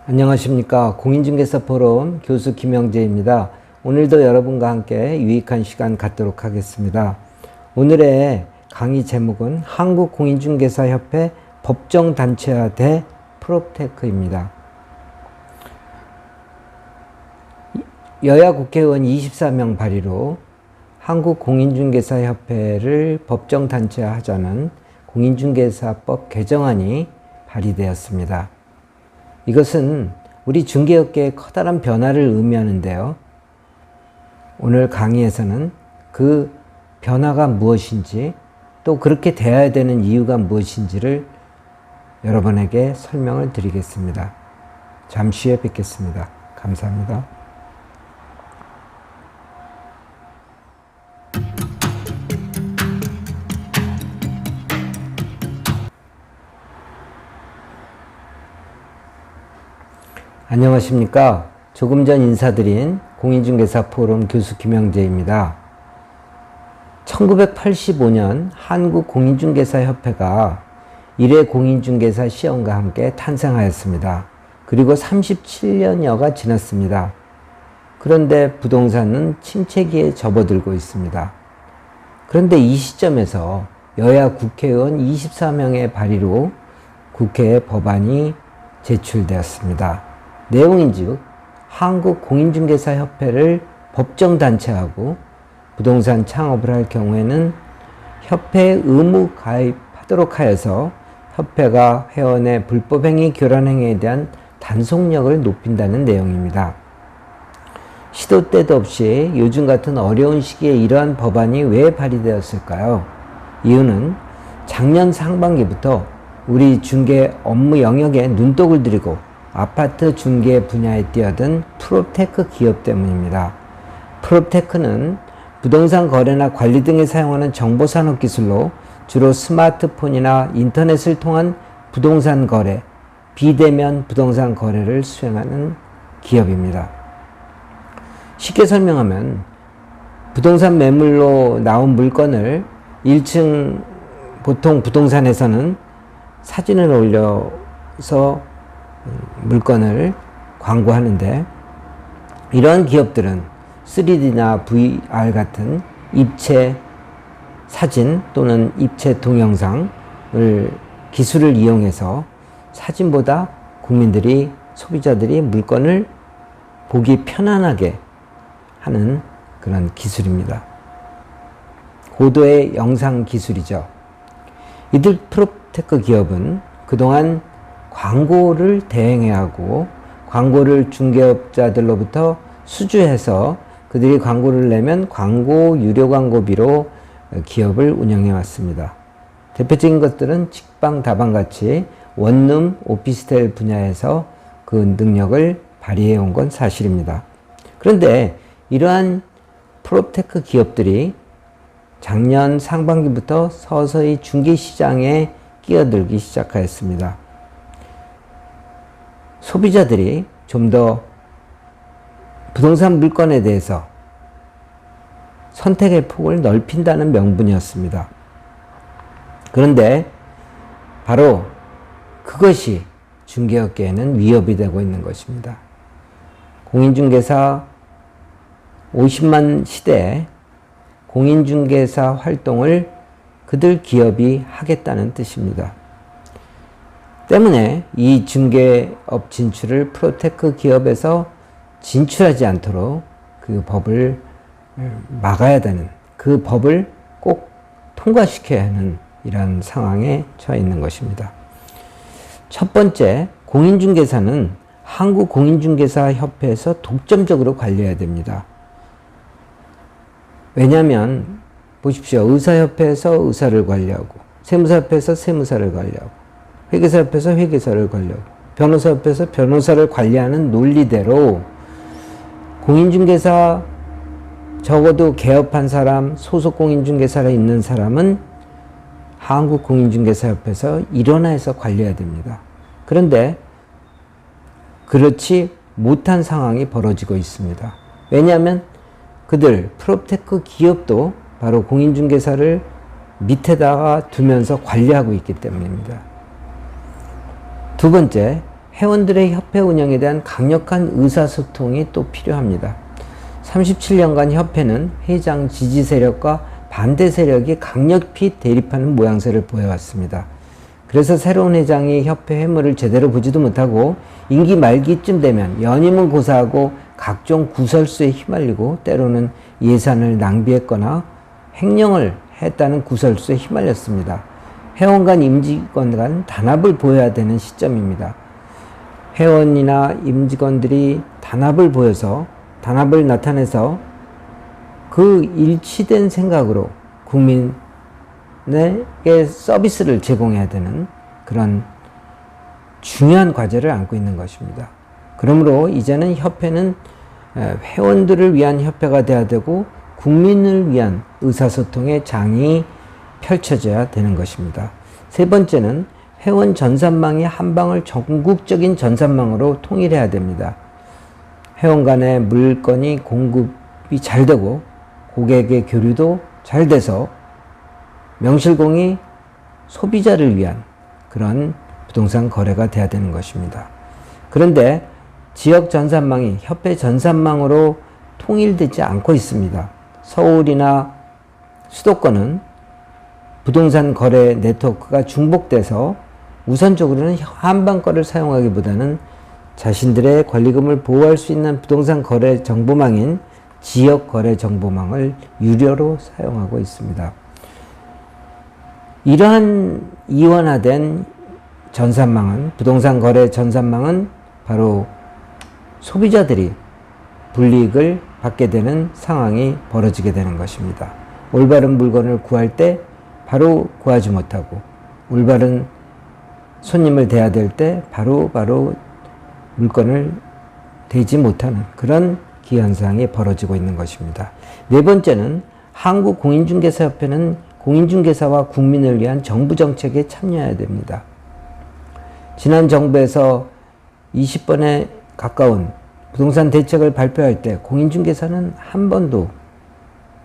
안녕하십니까. 공인중개사 포럼 교수 김영재입니다. 오늘도 여러분과 함께 유익한 시간 갖도록 하겠습니다. 오늘의 강의 제목은 한국공인중개사협회 법정단체화대 프롭테크입니다. 여야 국회의원 24명 발의로 한국공인중개사협회를 법정단체화하자는 공인중개사법 개정안이 발의되었습니다. 이것은 우리 중개업계의 커다란 변화를 의미하는데요. 오늘 강의에서는 그 변화가 무엇인지 또 그렇게 돼야 되는 이유가 무엇인지를 여러분에게 설명을 드리겠습니다. 잠시 후에 뵙겠습니다. 감사합니다. 안녕하십니까. 조금 전 인사드린 공인중개사 포럼 교수 김영재입니다. 1985년 한국공인중개사협회가 1회 공인중개사 시험과 함께 탄생하였습니다. 그리고 37년여가 지났습니다. 그런데 부동산은 침체기에 접어들고 있습니다. 그런데 이 시점에서 여야 국회의원 24명의 발의로 국회에 법안이 제출되었습니다. 내용인즉 한국공인중개사협회를 법정단체하고 부동산 창업을 할 경우에는 협회에 의무 가입하도록 하여서 협회가 회원의 불법행위, 교란행위에 대한 단속력을 높인다는 내용입니다. 시도 때도 없이 요즘 같은 어려운 시기에 이러한 법안이 왜 발의되었을까요? 이유는 작년 상반기부터 우리 중개 업무 영역에 눈독을 들이고 아파트 중개 분야에 뛰어든 프롭테크 기업 때문입니다. 프롭테크는 부동산 거래나 관리 등에 사용하는 정보산업 기술로 주로 스마트폰이나 인터넷을 통한 부동산 거래, 비대면 부동산 거래를 수행하는 기업입니다. 쉽게 설명하면 부동산 매물로 나온 물건을 1층 보통 부동산에서는 사진을 올려서 물건을 광고하는데, 이러한 기업들은 3D나 VR 같은 입체 사진 또는 입체 동영상을 기술을 이용해서 사진보다 국민들이, 소비자들이 물건을 보기 편안하게 하는 그런 기술입니다. 고도의 영상 기술이죠. 이들 프롭테크 기업은 그동안 광고를 대행해야 하고 광고를 중개업자들로부터 수주해서 그들이 광고를 내면 광고 유료 광고비로 기업을 운영해 왔습니다. 대표적인 것들은 직방, 다방같이 원룸, 오피스텔 분야에서 그 능력을 발휘해 온 건 사실입니다. 그런데 이러한 프롭테크 기업들이 작년 상반기부터 서서히 중개시장에 끼어들기 시작하였습니다. 소비자들이 좀 더 부동산 물건에 대해서 선택의 폭을 넓힌다는 명분이었습니다. 그런데 바로 그것이 중개업계에는 위협이 되고 있는 것입니다. 공인중개사 50만 시대에 공인중개사 활동을 그들 기업이 하겠다는 뜻입니다. 때문에 이 중개업 진출을 프로테크 기업에서 진출하지 않도록 그 법을 막아야 되는, 그 법을 꼭 통과시켜야 하는 이러한 상황에 처해 있는 것입니다. 첫 번째, 공인중개사는 한국공인중개사협회에서 독점적으로 관리해야 됩니다. 왜냐하면 보십시오. 의사협회에서 의사를 관리하고, 세무사협회에서 세무사를 관리하고, 회계사협회에서 회계사를 관리하고, 변호사협회에서 변호사를 관리하는 논리대로 공인중개사, 적어도 개업한 사람, 소속 공인중개사를 있는 사람은 한국공인중개사협회에서 일원화해서 관리해야 됩니다. 그런데 그렇지 못한 상황이 벌어지고 있습니다. 왜냐하면 그들 프롭테크 기업도 바로 공인중개사를 밑에다가 두면서 관리하고 있기 때문입니다. 두 번째, 회원들의 협회 운영에 대한 강력한 의사소통이 또 필요합니다. 37년간 협회는 회장 지지 세력과 반대 세력이 강력히 대립하는 모양새를 보여왔습니다. 그래서 새로운 회장이 협회 회무를 제대로 보지도 못하고 임기 말기쯤 되면 연임은 고사하고 각종 구설수에 휘말리고 때로는 예산을 낭비했거나 횡령을 했다는 구설수에 휘말렸습니다. 회원 간 임직원 간 단합을 보여야 되는 시점입니다. 회원이나 임직원들이 단합을 나타내서 그 일치된 생각으로 국민에게 서비스를 제공해야 되는 그런 중요한 과제를 안고 있는 것입니다. 그러므로 이제는 협회는 회원들을 위한 협회가 돼야 되고 국민을 위한 의사소통의 장이 펼쳐져야 되는 것입니다. 세 번째는 회원 전산망이 한 방을 전국적인 전산망으로 통일해야 됩니다. 회원 간의 물건이 공급이 잘 되고 고객의 교류도 잘 돼서 명실공히 소비자를 위한 그런 부동산 거래가 돼야 되는 것입니다. 그런데 지역 전산망이 협회 전산망으로 통일되지 않고 있습니다. 서울이나 수도권은 부동산 거래 네트워크가 중복돼서 우선적으로는 한방 거를 사용하기보다는 자신들의 권리금을 보호할 수 있는 부동산 거래 정보망인 지역 거래 정보망을 유료로 사용하고 있습니다. 이러한 이원화된 전산망은, 부동산 거래 전산망은 바로 소비자들이 불이익을 받게 되는 상황이 벌어지게 되는 것입니다. 올바른 물건을 구할 때 바로 구하지 못하고, 올바른 손님을 대해야 될 때 바로 물건을 대지 못하는 그런 기현상이 벌어지고 있는 것입니다. 네 번째는 한국공인중개사협회는 공인중개사와 국민을 위한 정부 정책에 참여해야 됩니다. 지난 정부에서 20번에 가까운 부동산 대책을 발표할 때 공인중개사는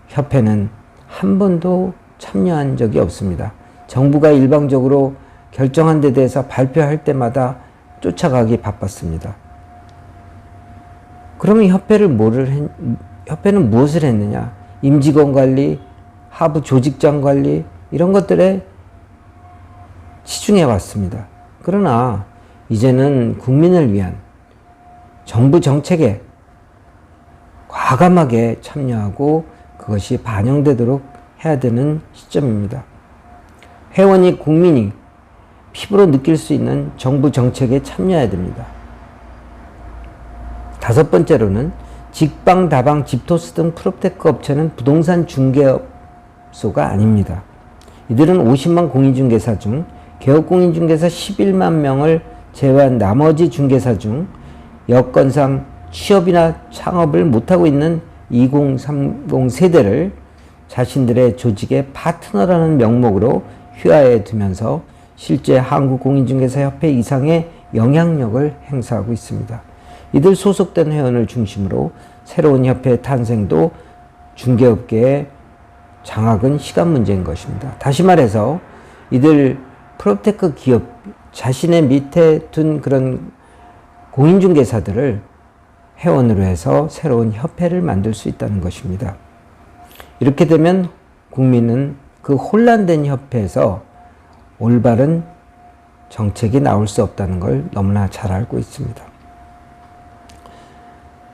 협회는 한 번도 참여한 적이 없습니다. 정부가 일방적으로 결정한 데 대해서 발표할 때마다 쫓아가기 바빴습니다. 그러면 협회는 무엇을 했느냐? 임직원 관리, 하부 조직장 관리, 이런 것들에 치중해 왔습니다. 그러나 이제는 국민을 위한 정부 정책에 과감하게 참여하고 그것이 반영되도록 해야 되는 시점입니다. 회원이 국민이 피부로 느낄 수 있는 정부 정책에 참여해야 됩니다. 다섯 번째로는 직방, 다방, 집토스 등 프롭테크 업체는 부동산 중개업소가 아닙니다. 이들은 50만 공인중개사 중 개업공인중개사 11만 명을 제외한 나머지 중개사 중 여건상 취업이나 창업을 못하고 있는 2030 세대를 자신들의 조직의 파트너라는 명목으로 휘하에 두면서 실제 한국공인중개사협회 이상의 영향력을 행사하고 있습니다. 이들 소속된 회원을 중심으로 새로운 협회의 탄생도 중개업계의 장악은 시간 문제인 것입니다. 다시 말해서 이들 프롭테크 기업 자신의 밑에 둔 그런 공인중개사들을 회원으로 해서 새로운 협회를 만들 수 있다는 것입니다. 이렇게 되면 국민은 그 혼란된 협회에서 올바른 정책이 나올 수 없다는 걸 너무나 잘 알고 있습니다.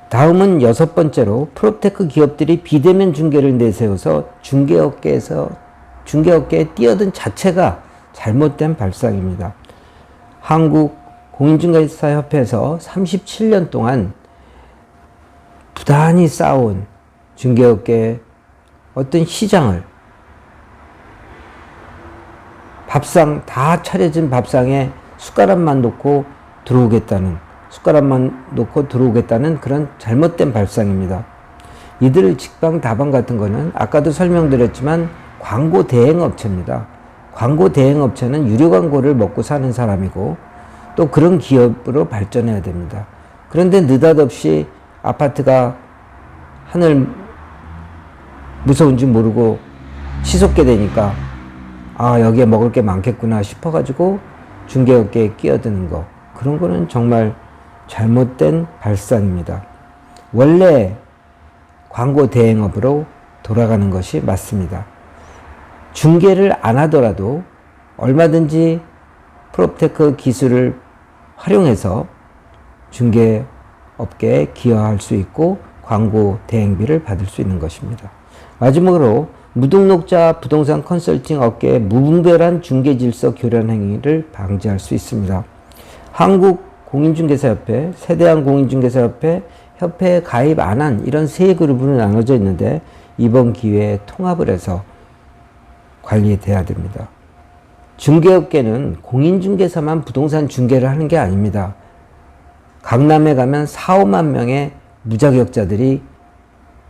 다음은 여섯 번째로 프롭테크 기업들이 비대면 중개를 내세워서 중개업계에 뛰어든 자체가 잘못된 발상입니다. 한국공인중개사협회에서 37년 동안 부단히 쌓아온 중개업계의 어떤 시장을 다 차려진 밥상에 숟가락만 놓고 들어오겠다는 그런 잘못된 발상입니다. 이들 직방, 다방 같은 거는 아까도 설명드렸지만 광고 대행업체입니다. 광고 대행업체는 유료 광고를 먹고 사는 사람이고 또 그런 기업으로 발전해야 됩니다. 그런데 느닷없이 아파트가 하늘 무서운 줄 모르고 치솟게 되니까 여기에 먹을 게 많겠구나 싶어가지고 중개업계에 끼어드는 거, 그런 거는 정말 잘못된 발상입니다. 원래 광고 대행업으로 돌아가는 것이 맞습니다. 중개를 안 하더라도 얼마든지 프롭테크 기술을 활용해서 중개업계에 기여할 수 있고 광고 대행비를 받을 수 있는 것입니다. 마지막으로 무등록자 부동산 컨설팅 업계의 무분별한 중개질서 교란 행위를 방지할 수 있습니다. 한국공인중개사협회, 세대한공인중개사협회, 협회에 가입 안 한 이런 세 그룹으로 나눠져 있는데 이번 기회에 통합을 해서 관리돼야 됩니다. 중개업계는 공인중개사만 부동산 중개를 하는 게 아닙니다. 강남에 가면 4, 5만 명의 무자격자들이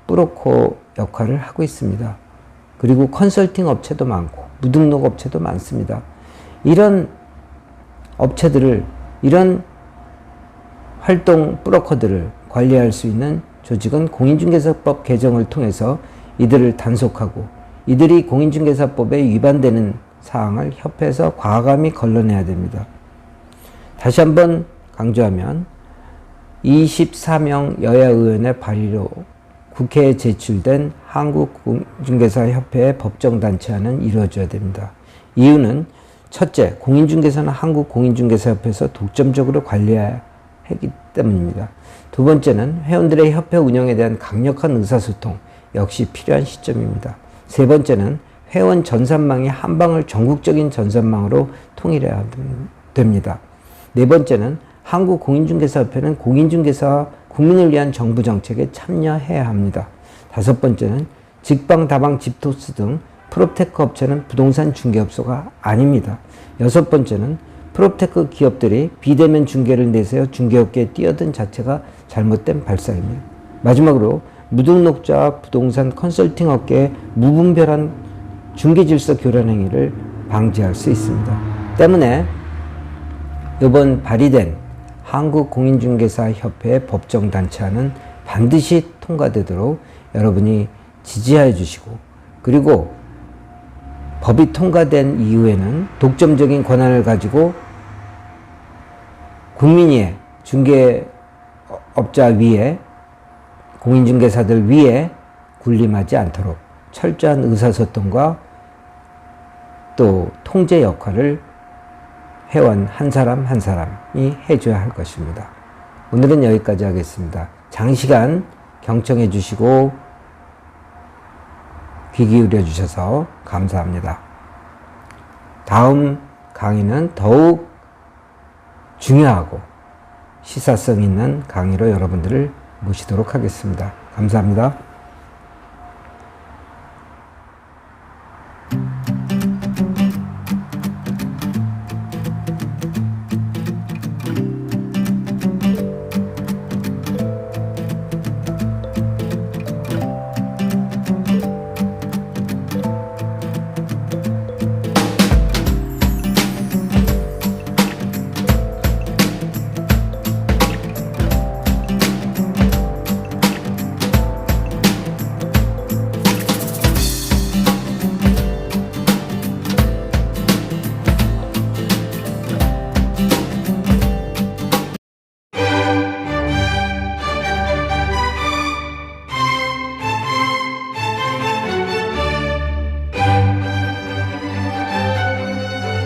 브로커 역할을 하고 있습니다. 그리고 컨설팅 업체도 많고 무등록 업체도 많습니다. 이런 업체들을, 이런 활동 브로커들을 관리할 수 있는 조직은 공인중개사법 개정을 통해서 이들을 단속하고 이들이 공인중개사법에 위반되는 사항을 협회에서 과감히 걸러내야 됩니다. 다시 한번 강조하면 24명 여야 의원의 발의로 국회에 제출된 한국공인중개사협회의 법정단체화는 이루어져야 됩니다. 이유는 첫째, 공인중개사는 한국공인중개사협회에서 독점적으로 관리해야 하기 때문입니다. 두 번째는 회원들의 협회 운영에 대한 강력한 의사소통 역시 필요한 시점입니다. 세 번째는 회원 전산망이 한방을 전국적인 전산망으로 통일해야 됩니다. 네 번째는 한국공인중개사협회는 공인중개사와 국민을 위한 정부 정책에 참여해야 합니다. 다섯 번째는 직방, 다방, 집토스 등 프롭테크 업체는 부동산 중개업소가 아닙니다. 여섯 번째는 프롭테크 기업들이 비대면 중개를 내세워 중개업계에 뛰어든 자체가 잘못된 발상입니다. 마지막으로 무등록자 부동산 컨설팅 업계의 무분별한 중개질서 교란 행위를 방지할 수 있습니다. 때문에 이번 발의된 한국공인중개사협회의 법정단체화는 반드시 통과되도록 여러분이 지지해 주시고, 그리고 법이 통과된 이후에는 독점적인 권한을 가지고 국민의 중개업자 위에, 공인중개사들 위에 군림하지 않도록 철저한 의사소통과 또 통제 역할을 회원 한 사람 한 사람이 해줘야 할 것입니다. 오늘은 여기까지 하겠습니다. 장시간 경청해 주시고 귀 기울여 주셔서 감사합니다. 다음 강의는 더욱 중요하고 시사성 있는 강의로 여러분들을 모시도록 하겠습니다. 감사합니다.